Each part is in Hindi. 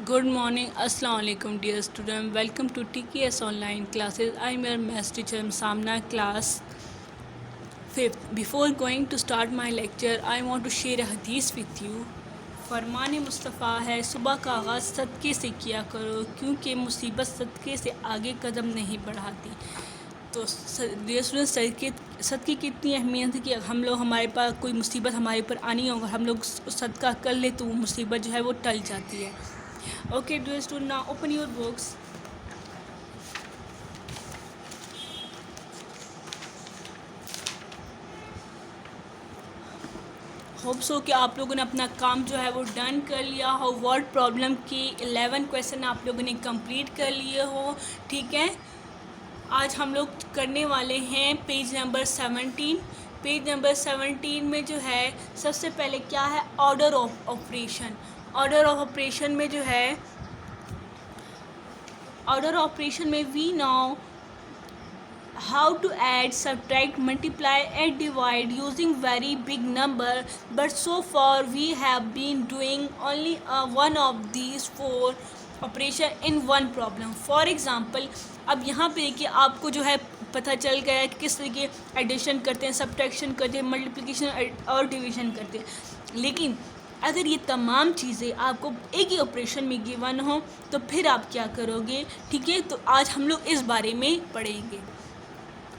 Good morning, Assalamu alaikum, dear student. Welcome to TKS online classes. I am your maths teacher Samna, class 5th. Before going to start my lecture, I want to share a hadith with you. फरमान मुस्तफ़ा है, सुबह का आगाज़ सदक़े से किया करो, क्योंकि मुसीबत सदक़े से आगे कदम नहीं बढ़ाती। तो डियर स्टूडेंट, सदक़े की इतनी अहमियत है कि हम लोग, हमारे पास कोई मुसीबत हमारे ऊपर आनी होगा, हम लोग सदका कर ले तो वो मुसीबत जो है वो टल जाती है। Okay dear student, now open your books. Hope so कि आप लोगों ने अपना काम जो है वो डन कर लिया हो। वर्ड प्रॉब्लम की 11 क्वेश्चन आप लोगों ने कंप्लीट कर लिए हो। ठीक है, आज हम लोग करने वाले हैं पेज नंबर 17। पेज नंबर 17 में जो है सबसे पहले क्या है, order of operation. Order of operation में जो है, ऑर्डर ऑफ ऑपरेशन में we know how to add, subtract, multiply and divide using very big number, but so far we have been doing only one of these four operation in one problem. For example, अब यहाँ पे देखिए आपको जो है पता चल गया है कि किस तरीके एडिशन करते हैं, सब्ट्रैक्शन करते हैं, मल्टीप्लिकेशन और डिवीजन करते हैं। लेकिन अगर ये तमाम चीज़ें आपको एक ही ऑपरेशन में गिवन हो तो फिर आप क्या करोगे। ठीक है, तो आज हम लोग इस बारे में पढ़ेंगे।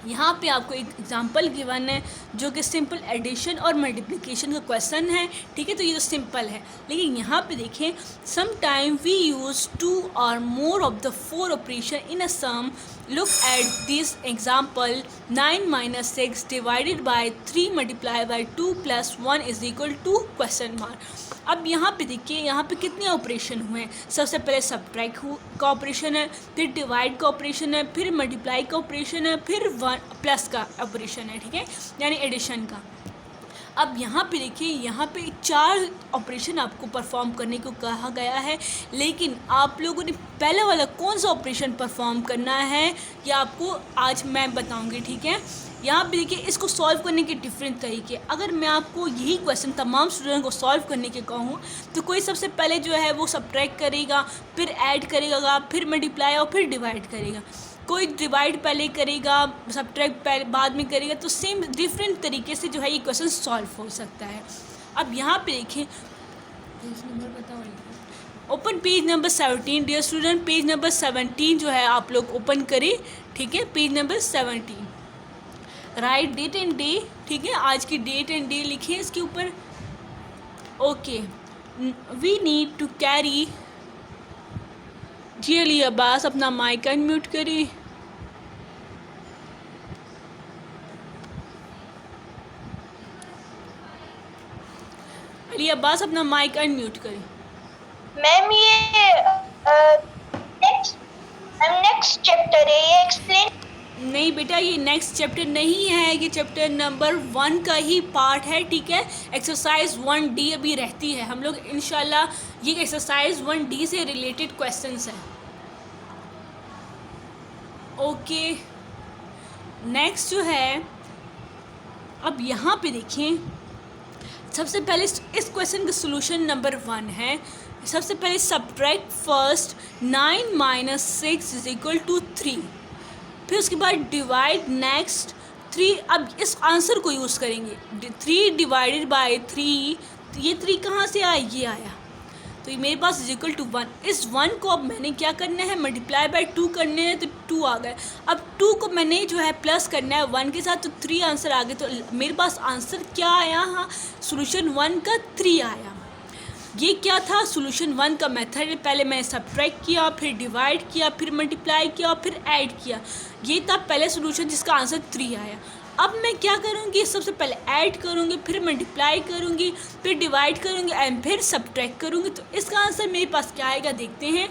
यहाँ पे आपको एक एग्जांपल गिवन है जो कि सिंपल एडिशन और मल्टीप्लिकेशन का क्वेश्चन है। ठीक है, तो ये तो सिंपल है, लेकिन यहाँ पे देखें, सम टाइम वी यूज़ 2 और more of the 4 operation in a sum. Look at this example, 9 - 6 divided by 3 multiply by 2 + 1 is equal to question mark. अब यहाँ पे देखिए, यहाँ पे कितने ऑपरेशन हुए हैं। सबसे पहले सब्ट्रैक्ट का ऑपरेशन है, फिर डिवाइड का ऑपरेशन है, फिर मल्टीप्लाई का ऑपरेशन है, फिर 1 प्लस का ऑपरेशन है। ठीक है, यानी एडिशन का। अब यहाँ पे देखिए, यहाँ पे 4 ऑपरेशन आपको परफॉर्म करने को कहा गया है, लेकिन आप लोगों ने पहले वाला कौन सा ऑपरेशन परफॉर्म करना है ये आपको आज मैं बताऊँगी। ठीक है, यहाँ पे देखिए, इसको सॉल्व करने के डिफरेंट तरीके। अगर मैं आपको यही क्वेश्चन तमाम स्टूडेंट को सॉल्व करने के कहूँ तो कोई सबसे पहले जो है वो सब्ट्रैक्ट करेगा, फिर ऐड करेगा, फिर मल्टीप्लाई और फिर डिवाइड करेगा। कोई डिवाइड पहले करेगा, सब्ट्रैक्ट पहले बाद में करेगा। तो सेम डिफरेंट तरीके से जो है ये क्वेश्चन सॉल्व हो सकता है। अब यहाँ पे देखें, पेज नंबर बताओ, open page number 17 dear student. Page number 17 जो है आप लोग ओपन करें। ठीक है, page number 17, right date and day. ठीक है, आज की डेट एंड डे लिखें इसके ऊपर। Okay, we need to carry. जी अली अब्बास अपना माइक अनम्यूट करें। अली अब्बास अपना माइक अनम्यूट करें। मैम ये नेक्स्ट चैप्टर है, ये एक्सप्लेन। नहीं बेटा, ये नेक्स्ट चैप्टर नहीं है, ये चैप्टर नंबर 1 का ही पार्ट है। ठीक है, एक्सरसाइज 1D अभी रहती है। हम लोग इंशाल्लाह ये एक्सरसाइज 1D से रिलेटेड क्वेश्चंस हैं। ओके, नेक्स्ट जो है, अब यहाँ पे देखें, सबसे पहले इस क्वेश्चन का सोल्यूशन नंबर 1 है। सबसे पहले subtract first 9 - 6 is equal to 3, फिर उसके बाद डिवाइड नेक्स्ट 3। अब इस आंसर को यूज़ करेंगे, 3 डिवाइडेड बाय 3। ये 3 कहाँ से आया, ये आया, तो ये मेरे पास इज इक्वल टू 1। इस 1 को अब मैंने क्या करना है, मल्टीप्लाई बाय 2 करने हैं, तो 2 आ गए। अब 2 को मैंने जो है प्लस करना है 1 के साथ, तो 3 आंसर आ गए। तो मेरे पास आंसर क्या आया, हाँ, सोल्यूशन 1 का 3 आया। ये क्या था, सोल्यूशन 1 का मेथड। पहले मैंने सब्ट्रैक्ट किया, फिर डिवाइड किया, फिर मल्टीप्लाई किया, फिर ऐड किया। ये था पहले सोल्यूशन जिसका आंसर 3 आया। अब मैं क्या करूँगी, सबसे पहले ऐड करूँगी, फिर मल्टीप्लाई करूँगी, फिर डिवाइड करूँगी एंड फिर सब्ट्रैक्ट करूँगी। तो इसका आंसर मेरे पास क्या आएगा, देखते हैं।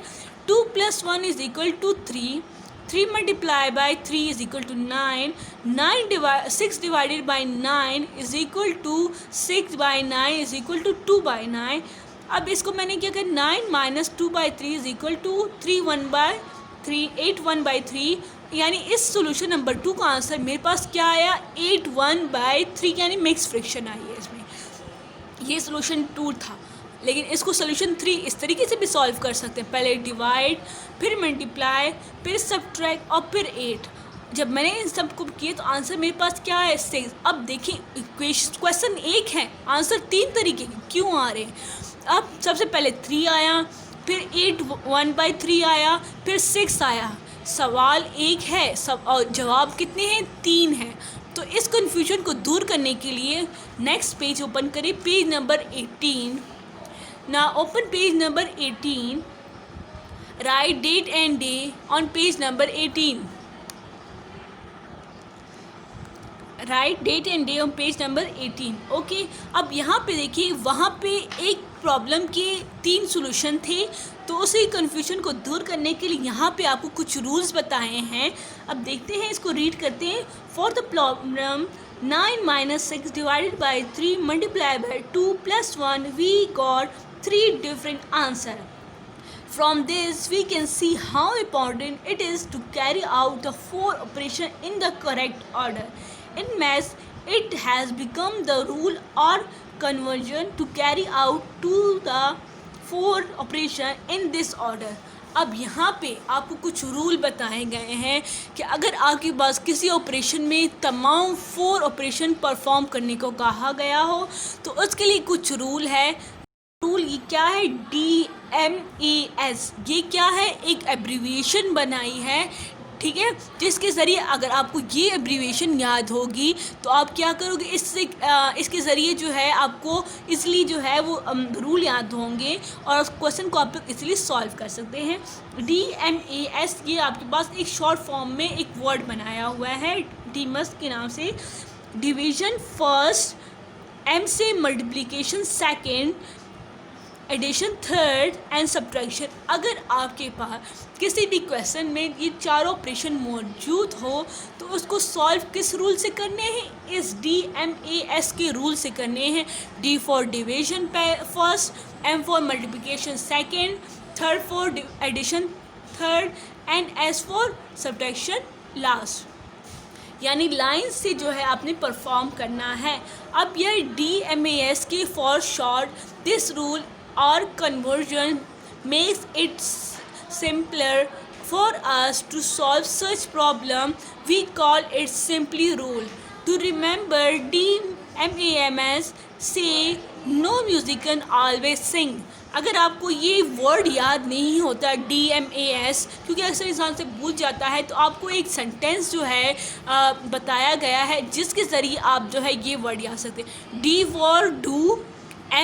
2 + 1 is equal to 3, 3 multiply by 3 is equal to 9, 6 divided by 9 is equal to 6 by 9 is equal to 2 by 9। अब इसको मैंने क्या किया, 9 - 2 by 3 is equal to 3 1 by 3, 8 1 by 3। यानी इस सोल्यूशन नंबर 2 का आंसर मेरे पास क्या आया, 8 1 बाय 3, यानी मिक्स फ्रैक्शन आई है इसमें। ये सोल्यूशन 2 था। लेकिन इसको सोल्यूशन 3 इस तरीके से भी सॉल्व कर सकते हैं, पहले डिवाइड, फिर मल्टीप्लाई, फिर सब्ट्रैक्ट और फिर 8। जब मैंने इन सब को किए तो आंसर मेरे पास क्या है 6। अब देखिए क्वेश्चन एक है, आंसर 3 तरीके के क्यों आ रहे हैं। अब सबसे पहले 3 आया, फिर 8 1/3 आया, फिर 6 आया। सवाल एक है सब और जवाब कितने हैं 3 हैं। तो इस कन्फ्यूजन को दूर करने के लिए नेक्स्ट पेज ओपन करें, पेज नंबर 18। ना open page number 18, right date and day on page number 18। Right date and day on page number 18। Okay, अब यहाँ पे देखिए वहाँ पे एक प्रॉब्लम के 3 सोल्यूशन थे, तो उसी कन्फ्यूजन को दूर करने के लिए यहाँ पे आपको कुछ रूल्स बताए हैं। अब देखते हैं, इसको रीड करते हैं। For the problem 9 - 6 divided by 3 multiply by 2 + 1 we got 3 different answer. From this, we can see how important it is to carry out the 4 operations in the correct order. In maths, it has become the rule or conversion to carry out to the 4 operation in this order. अब यहाँ पे आपको कुछ रूल बताए गए हैं कि अगर आपके पास किसी ऑपरेशन में तमाम 4 ऑपरेशन परफॉर्म करने को कहा गया हो तो उसके लिए कुछ रूल है। रूल ये क्या है, DMAS। ये क्या है, एक एब्रीविएशन बनाई है, ठीक है, जिसके ज़रिए अगर आपको ये एब्रीविएशन याद होगी तो आप क्या करोगे, इसके ज़रिए जो है आपको इसलिए जो है वो रूल याद होंगे और उस क्वेश्चन को आप लोग इसलिए सॉल्व कर सकते हैं। DMAS ये आपके पास एक शॉर्ट फॉर्म में एक वर्ड बनाया हुआ है डीमस के नाम से। डिवीजन फर्स्ट, M से multiplication second, addition third and subtraction. अगर आपके पास किसी भी क्वेश्चन में ये 4 ऑपरेशन मौजूद हो तो उसको सॉल्व किस रूल से करने हैं, इस DMAS के रूल से करने हैं। D for division first, M for multiplication second, third for addition third and S for subtraction last. यानी लाइन से जो है आपने परफॉर्म करना है। अब यह DMAS के for short this rule or conversion makes it simpler for us to solve such problem. We call it simply rule. To remember DMAS, say no musician always sing. अगर आपको ये वर्ड याद नहीं होता DMAS, क्योंकि अक्सर इंसान से भूल जाता है, तो आपको एक सेंटेंस जो है बताया गया है जिसके ज़रिए आप जो है ये वर्ड याद सकते हैं। D for do,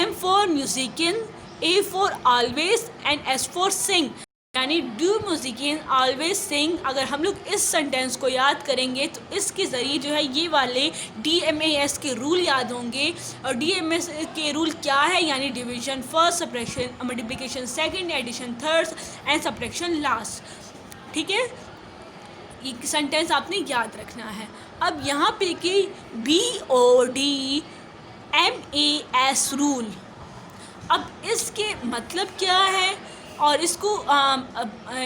M for musician, A for always and S for sing। यानी डू म्यूजिकियन ऑलवेज सिंग। अगर हम लोग इस सेंटेंस को याद करेंगे तो इसके ज़रिए जो है ये वाले DMAS के रूल याद होंगे। और DMAS के रूल क्या है, यानी division first, subtraction multiplication second, addition third and subtraction last. ठीक है, ये सेंटेंस आपने याद रखना है। अब यहाँ पे कि BODMAS रूल, अब इसके मतलब क्या है और इसको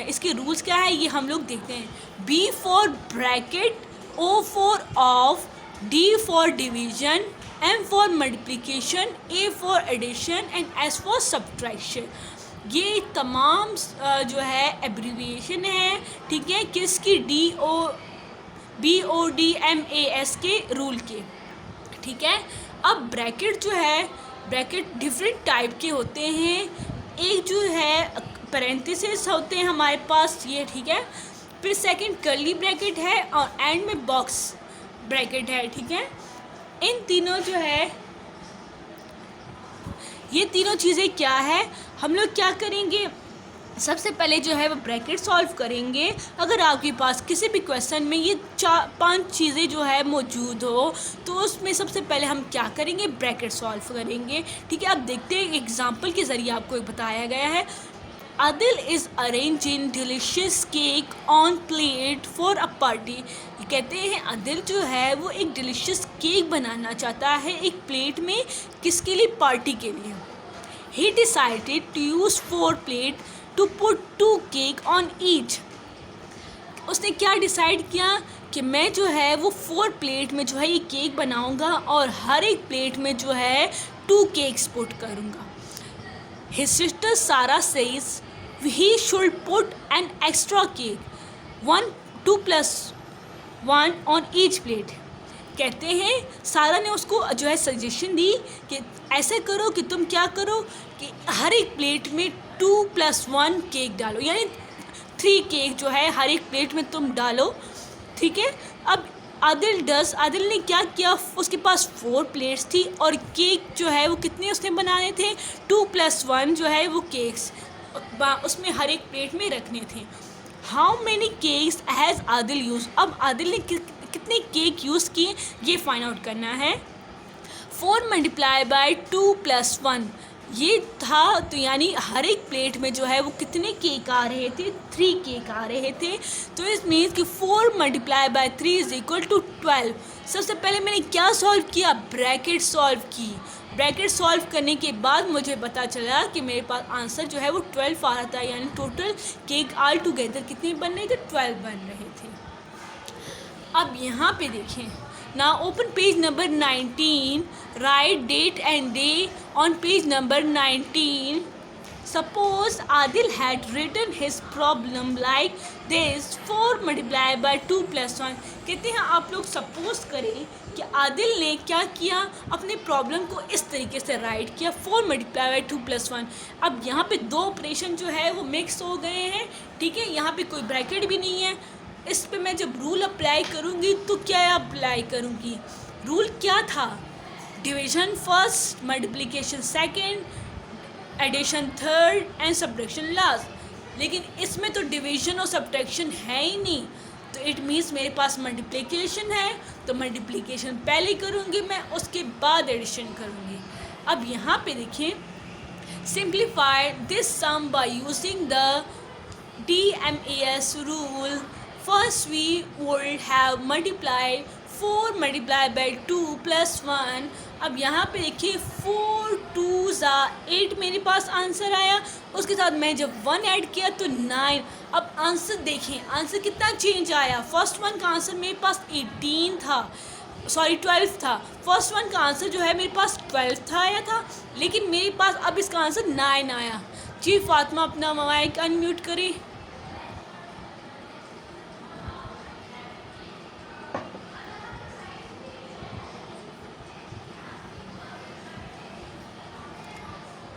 इसके रूल्स क्या है ये हम लोग देखते हैं। B for bracket, O for of, D for division, M for multiplication, A for addition and S for subtraction. ये तमाम जो है एब्रीविएशन है, ठीक है, किसकी, BODMAS के रूल के, ठीक है। अब ब्रैकेट जो है, ब्रैकेट डिफरेंट टाइप के होते हैं। एक जो है पैरेंथेसिस होते हैं हमारे पास ये, ठीक है, फिर सेकंड कर्ली ब्रैकेट है और एंड में बॉक्स ब्रैकेट है, ठीक है। इन तीनों जो है, ये तीनों चीज़ें क्या है, हम लोग क्या करेंगे, सबसे पहले जो है वो ब्रैकेट सॉल्व करेंगे। अगर आपके पास किसी भी क्वेश्चन में ये 4-5 चीज़ें जो है मौजूद हो तो उसमें सबसे पहले हम क्या करेंगे, ब्रैकेट सॉल्व करेंगे, ठीक है। अब देखते हैं एग्जांपल के ज़रिए आपको बताया गया है। Adil is arranging delicious cake on plate for a party. ये कहते हैं आदिल जो है वो एक डिलीशियस केक बनाना चाहता है एक प्लेट में, किसके लिए, पार्टी के लिए। He decided to use 4 plate to put 2 cake on each. उसने क्या डिसाइड किया कि मैं जो है वो 4 प्लेट में जो है ये केक बनाऊंगा और हर एक प्लेट में जो है 2 केक्स पुट करूंगा। His sister Sarah says he should put an extra cake, 1 2 plus 1 on each plate. कहते हैं सारा ने उसको जो है सजेशन दी कि ऐसे करो कि तुम क्या करो कि हर एक प्लेट में 2+1 केक डालो, यानी 3 केक जो है हर एक प्लेट में तुम डालो, ठीक है। अब आदिल ने क्या किया, उसके पास 4 प्लेट्स थी और केक जो है वो कितने उसने बनाने थे, 2+1 जो है वो केक्स उसमें हर एक प्लेट में रखने थे। How many cakes has Adil use, अब आदिल ने कितने केक यूज़ किए ये फाइंड आउट करना है। 4 मल्टीप्लाई बाय 2+1 ये था, तो यानी हर एक प्लेट में जो है वो कितने केक आ रहे थे, 3 केक आ रहे थे। तो इस मीन्स कि 4 multiply by 3 is equal to 12। सबसे पहले मैंने क्या सॉल्व किया, ब्रैकेट सॉल्व की। ब्रैकेट सॉल्व करने के बाद मुझे पता चला कि मेरे पास आंसर जो है वो 12 आ रहा था, यानी टोटल केक ऑल टुगेदर कितने बन रहे थे, 12 बन रहे थे। अब यहाँ पे देखें, now open page number 19, write date and day on page number 19. Suppose Adil had written his problem like this, 4 multiplied by 2+1. कहते हैं आप लोग सपोज करें कि आदिल ने क्या किया, अपने प्रॉब्लम को इस तरीके से राइट किया, 4 मल्टीप्लाई बाई 2+1। अब यहाँ पे दो ऑपरेशन जो है वो मिक्स हो गए हैं, ठीक है। यहाँ पे कोई ब्रैकेट भी नहीं है। इस पे मैं जब रूल अप्लाई करूँगी तो क्या अप्लाई करूँगी, रूल क्या था, division first, multiplication second, addition third and subtraction last. लेकिन इसमें तो डिवीजन और सब्ट्रैक्शन है ही नहीं, तो इट मीन्स मेरे पास मल्टीप्लिकेशन है, तो मल्टीप्लिकेशन पहले करूँगी मैं, उसके बाद एडिशन करूँगी। अब यहाँ पे देखिए, simplify this sum by using the DMAS rule. First we would have multiplied 4 multiplied by 2+1. अब यहाँ पे देखिए 4 2s 8 मेरे पास आंसर आया, उसके साथ मैं जब 1 ऐड किया तो 9। अब आंसर देखें, आंसर कितना चेंज आया। फर्स्ट वन का आंसर मेरे पास 18 था, सॉरी 12 था। फर्स्ट वन का आंसर जो है मेरे पास 12 था आया था, लेकिन मेरे पास अब इसका आंसर 9 आया। जी फातिमा अपना माइक अनम्यूट करें।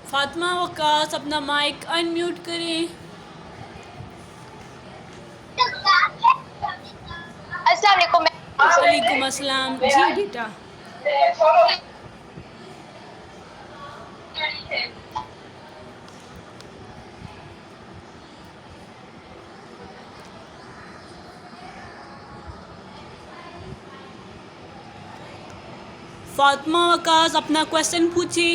फातिमा वकास अपना माइक अनम्यूट करें। अस्सलाम वालेकुम अस्सलाम। जी बेटा, फातिमा वकास अपना क्वेश्चन पूछे।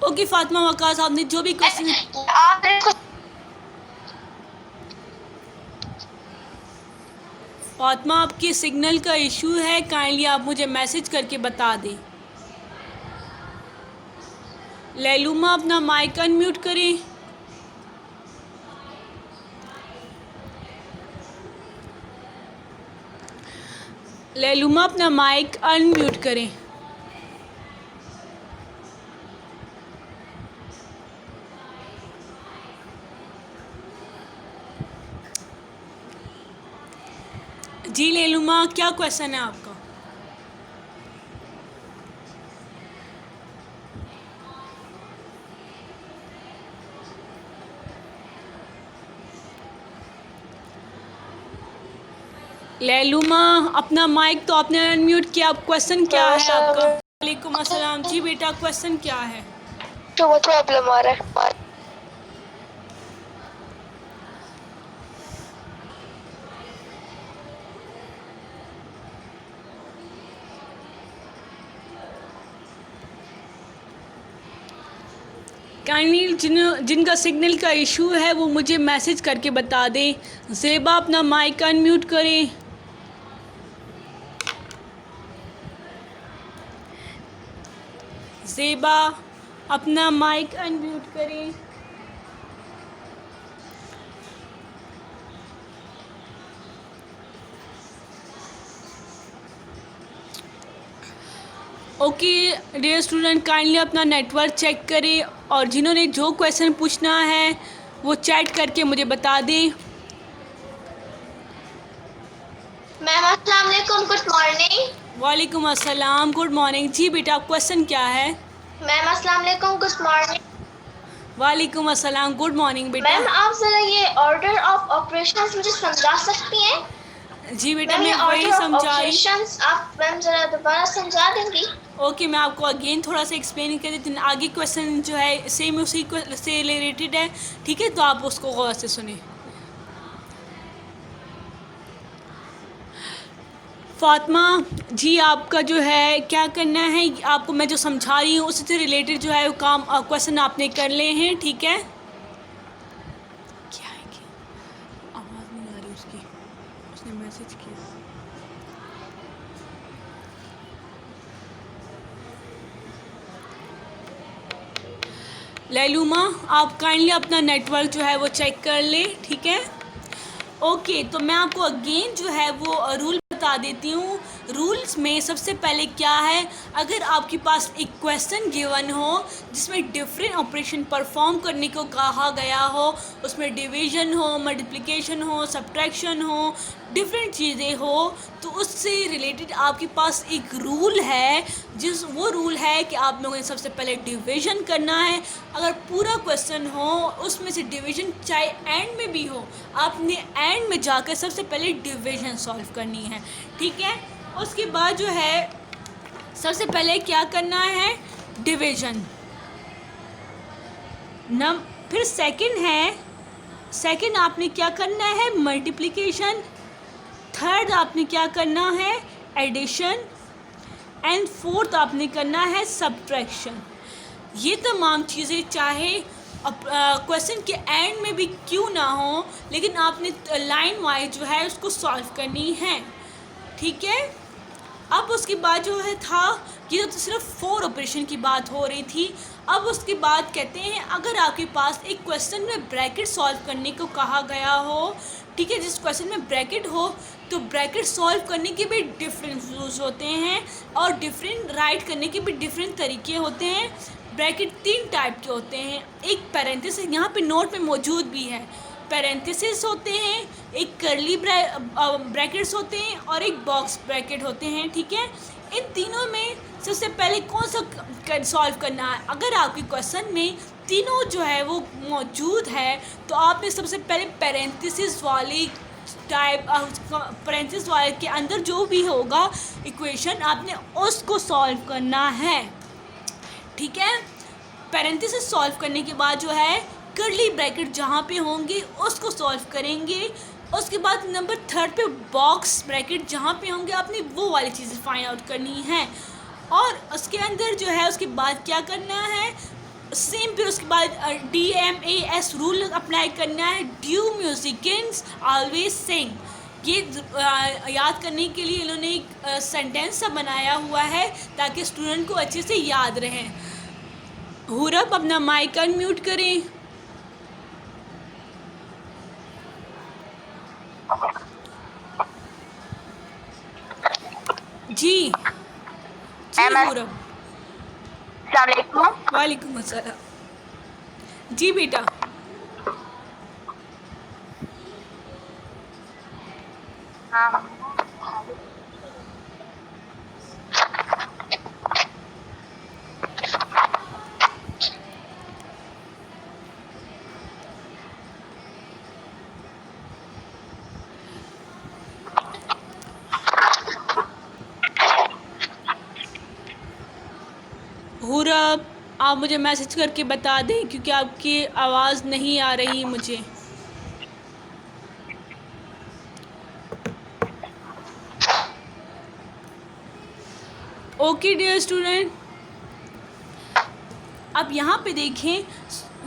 ओके फातिमा वकास, आपने जो भी क्वेश्चन, फातिमा आपके सिग्नल का इशू है, काइंडली आप मुझे मैसेज करके बता दें। लैलूमा अपना माइक अनम्यूट करें। लैलूमा अपना माइक अनम्यूट करें। जी लैलूमा, क्या क्वेश्चन है आपका? लैलूमा अपना माइक तो आपने अनम्यूट किया, अब क्वेश्चन क्या है आपका? वालेकुम अस्सलाम। जी बेटा, क्वेश्चन क्या है? तो प्रॉब्लम आ रहा है। काइंडली जिनका सिग्नल का इशू है वो मुझे मैसेज करके बता दें। ज़ेबा अपना माइक अनम्यूट करें। ज़ेबा अपना माइक अनम्यूट करें। ओके डियर स्टूडेंट, काइंडली अपना नेटवर्क चेक करें और जिन्होंने जो क्वेश्चन पूछना है वो चैट करके मुझे बता दें। मैम अस्सलाम वालेकुम, गुड मॉर्निंग। वालेकुम अस्सलाम, गुड मॉर्निंग। जी बेटा, क्वेश्चन क्या है? मैम अस्सलाम वालेकुम, गुड मॉर्निंग। वालेकुम अस्सलाम, गुड मॉर्निंग बेटा। मैम आप जरा ये ऑर्डर ऑफ ऑपरेशंस मुझे समझा सकती हैं? जी बेटा, मैम मैं ये वही ऑर्डर ऑफ समझा रही। ऑपरेशंस आप मैम जरा दोबारा समझा देंगी? ओके, मैं आपको अगेन थोड़ा सा एक्सप्लेन कर देती हूँ। आगे क्वेश्चन जो है सेम उसी से रिलेटेड है, ठीक है, तो आप उसको गौर से सुने। फातिमा जी, आपका जो है क्या करना है, आपको मैं जो समझा रही हूँ उससे रिलेटेड जो है वो काम क्वेश्चन आपने कर ले हैं, ठीक है। क्या है कि आवाज़ नहीं आ रही उसकी, उसने मैसेज किया। लैलूमा, आप काइंडली अपना नेटवर्क जो है वो चेक कर ले, ठीक है। ओके, तो मैं आपको अगेन जो है वो रूल बता देती हूँ। रूल्स में सबसे पहले क्या है, अगर आपके पास एक क्वेश्चन गिवन हो जिसमें डिफरेंट ऑपरेशन परफॉर्म करने को कहा गया हो, उसमें डिवीजन हो, मल्टीप्लिकेशन हो, सब्ट्रैक्शन हो, डिफरेंट चीज़ें हो, तो उससे रिलेटेड आपके पास एक रूल है। वो रूल है कि आप लोगों ने सबसे पहले डिवीजन करना है। अगर पूरा क्वेश्चन हो उसमें से डिवीजन चाहे एंड में भी हो, आपने एंड में जाकर सबसे पहले डिवीजन सॉल्व करनी है, ठीक है। उसके बाद जो है सबसे पहले क्या करना है, डिवीजन। फिर सेकंड आपने क्या करना है, मल्टीप्लिकेशन। थर्ड आपने क्या करना है, एडिशन। एंड फोर्थ आपने करना है सब्ट्रैक्शन। ये तमाम चीज़ें चाहे क्वेश्चन के एंड में भी क्यों ना हो, लेकिन आपने लाइन वाइज जो है उसको सॉल्व करनी है, ठीक है। अब उसके बाद जो है था, ये तो सिर्फ 4 ऑपरेशन की बात हो रही थी। अब उसके बाद कहते हैं अगर आपके पास एक क्वेश्चन में ब्रैकेट सॉल्व करने को कहा गया हो, ठीक है, जिस क्वेश्चन में ब्रैकेट हो, तो ब्रैकेट सॉल्व करने के भी डिफरेंट रूल्स होते हैं और डिफरेंट राइट करने के भी डिफरेंट तरीके होते हैं। ब्रैकेट 3 टाइप के होते हैं। एक पैरेंथेसिस, यहाँ पे नोट में मौजूद भी है, पैरेंथेसिस होते हैं, एक कर्ली ब्रैकेट्स होते हैं और एक बॉक्स ब्रैकेट होते हैं, ठीक है। इन तीनों में सबसे पहले कौन सा सॉल्व करना है, अगर आपके क्वेश्चन में तीनों जो है वो मौजूद है तो आपने सबसे पहले पैरेंथेसिस वाली टाइप, पैरेंथेसिस वाले के अंदर जो भी होगा इक्वेशन आपने उसको सॉल्व करना है, ठीक है। पैरेंथेसिस सॉल्व करने के बाद जो है कर्ली ब्रैकेट जहाँ पे होंगे उसको सॉल्व करेंगे। उसके बाद नंबर 3 पे बॉक्स ब्रैकेट जहाँ पे होंगे आपने वो वाली चीज़ें फाइंड आउट करनी है। और उसके अंदर जो है उसके बाद क्या करना है, सेम फिर उसके बाद DMAS रूल अप्लाई करना है, ड्यू म्यूजिकेंस ऑलवेज सिंग। ये याद करने के लिए इन्होंने एक सेंटेंस सा बनाया हुआ है ताकि स्टूडेंट को अच्छे से याद रहे। हुरब, अपना माइक अनम्यूट करें। जी हुरब, वालेकुम अस्सलाम। जी बेटा, हुरब आप मुझे मैसेज करके बता दें क्योंकि आपकी आवाज़ नहीं आ रही मुझे। ओके डियर स्टूडेंट, अब यहाँ पे देखें,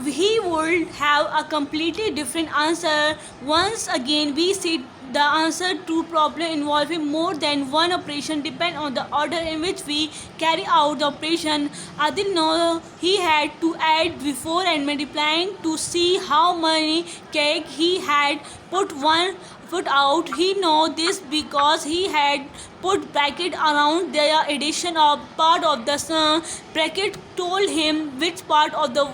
he would have a completely different answer. Once again we see the answer to problem involving more than one operation depend on the order in which we carry out the operation. I didn't know he had to add before and multiplying to see how many cake he had put one put out. He know this because he had put bracket around the addition of part of the sum. Bracket told him which part of the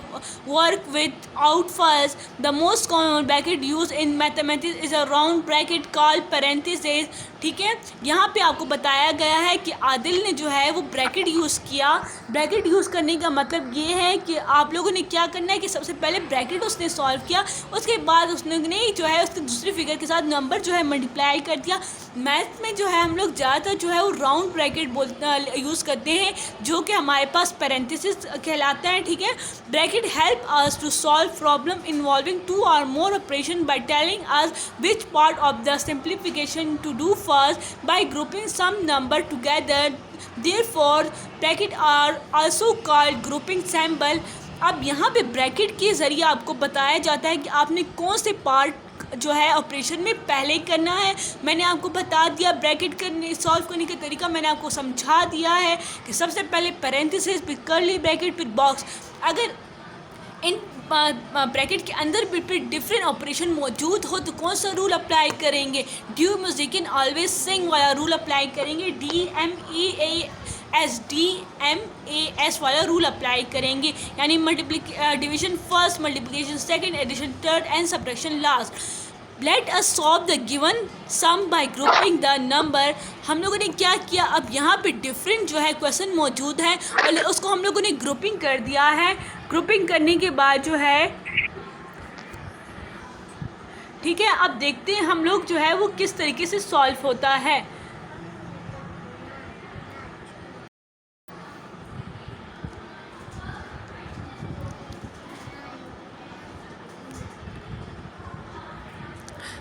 work without first. The most common bracket used in mathematics is a round bracket called parenthesis. ठीक है, यहाँ पे आपको बताया गया है कि आदिल ने जो है वो ब्रैकेट यूज़ किया. ब्रैकेट यूज़ करने का मतलब ये है कि आप लोगों ने क्या करना है कि सबसे पहले ब्रैकेट उसने सॉल्व किया, उसके बाद उसने जो है उसके दूसरे फिगर के साथ नंबर जो है मल्टीप्लाई कर दिया. मैथ में जो है हम लोग ज़्यादातर जो है वो राउंड ब्रैकेट यूज़ करते हैं, जो कि हमारे पास पैरेंथेसिस कहलाता है. ठीक है, bracket help us to solve problem involving 2 or more operation by telling us which part of the simplification to do first by grouping some number together. Therefore, bracket are also called grouping symbol. अब यहाँ पे ब्रैकेट के ज़रिए आपको बताया जाता है कि आपने कौन से पार्ट जो है ऑपरेशन में पहले करना है. मैंने आपको बता दिया ब्रैकेट करने सॉल्व करने का तरीका, मैंने आपको समझा दिया है कि सबसे पहले पैरेंथेसिस फिर कर्ली ब्रैकेट फिर बॉक्स. अगर इन ब्रैकेट के अंदर भी डिफरेंट ऑपरेशन मौजूद हो तो कौन सा रूल अप्लाई करेंगे? ड्यू म्यूजिक ऑलवेज सिंग वाला रूल अप्लाई करेंगे. DMAS वाला रूल अप्लाई करेंगे, यानी division first, multiplication second, addition third and subtraction last. Let us solve the given sum by grouping the number. हम लोगों ने क्या किया, अब यहाँ पे डिफरेंट जो है क्वेश्चन मौजूद है और उसको हम लोगों ने ग्रुपिंग कर दिया है. ग्रुपिंग करने के बाद जो है ठीक है, अब देखते हैं हम लोग जो है वो किस तरीके से सॉल्व होता है.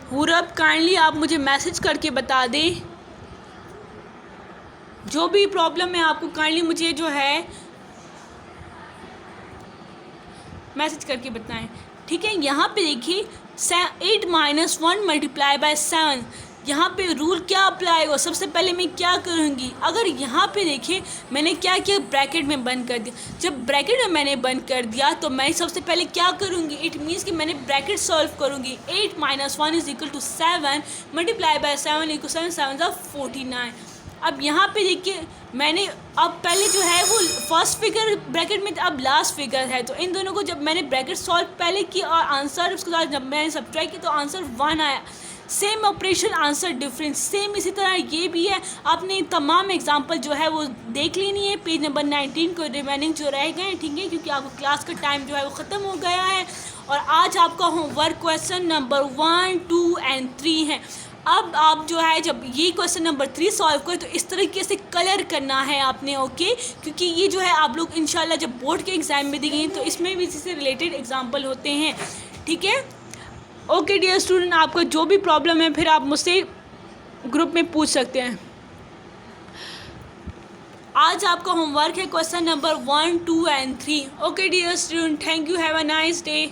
पूरब काइंडली आप मुझे मैसेज करके बता दें, जो भी प्रॉब्लम है आपको काइंडली मुझे जो है मैसेज करके बताएं. ठीक है, यहाँ पे देखिए 8 - 1 मल्टीप्लाई बाय 7. यहाँ पे रूल क्या अप्लाई होगा, सबसे पहले मैं क्या करूँगी, अगर यहाँ पे देखिए मैंने क्या किया, ब्रैकेट में बंद कर दिया. जब ब्रैकेट में मैंने बंद कर दिया तो मैं सबसे पहले क्या करूँगी, इट मीन्स कि मैंने ब्रैकेट सॉल्व करूँगी. 8 - 1 = 7 मल्टीप्लाई बाय 7 = 7 7 49. अब यहाँ पे देखिए मैंने अब पहले जो है वो फर्स्ट फिगर ब्रैकेट में, अब लास्ट फिगर है, तो इन दोनों को जब मैंने ब्रैकेट सॉल्व पहले किया और आंसर उसके साथ जब मैंने सब्ट्रैक्ट किया तो आंसर 1 आया. Same operation answer difference same. इसी तरह ये भी है, आपने तमाम एग्जांपल जो है वो देख लेनी है. पेज नंबर 19 को रिमेनिंग जो रह गए हैं, ठीक है, क्योंकि आपको क्लास का टाइम जो है वो ख़त्म हो गया है. और आज आपका होमवर्क क्वेश्चन नंबर 1, 2 and 3 है. अब आप जो है जब ये क्वेश्चन नंबर 3 सॉल्व करें तो इस तरीके से कलर करना है आपने, ओके, क्योंकि ये जो है आप लोग इंशाल्लाह जब बोर्ड के एग्ज़ाम में देंगे तो इसमें भी इसी से रिलेटेड एग्जाम्पल होते हैं. ठीक है, ओके डियर स्टूडेंट, आपका जो भी प्रॉब्लम है फिर आप मुझसे ग्रुप में पूछ सकते हैं. आज आपका होमवर्क है question number 1, 2 and 3. Okay dear student, thank you, have a nice day.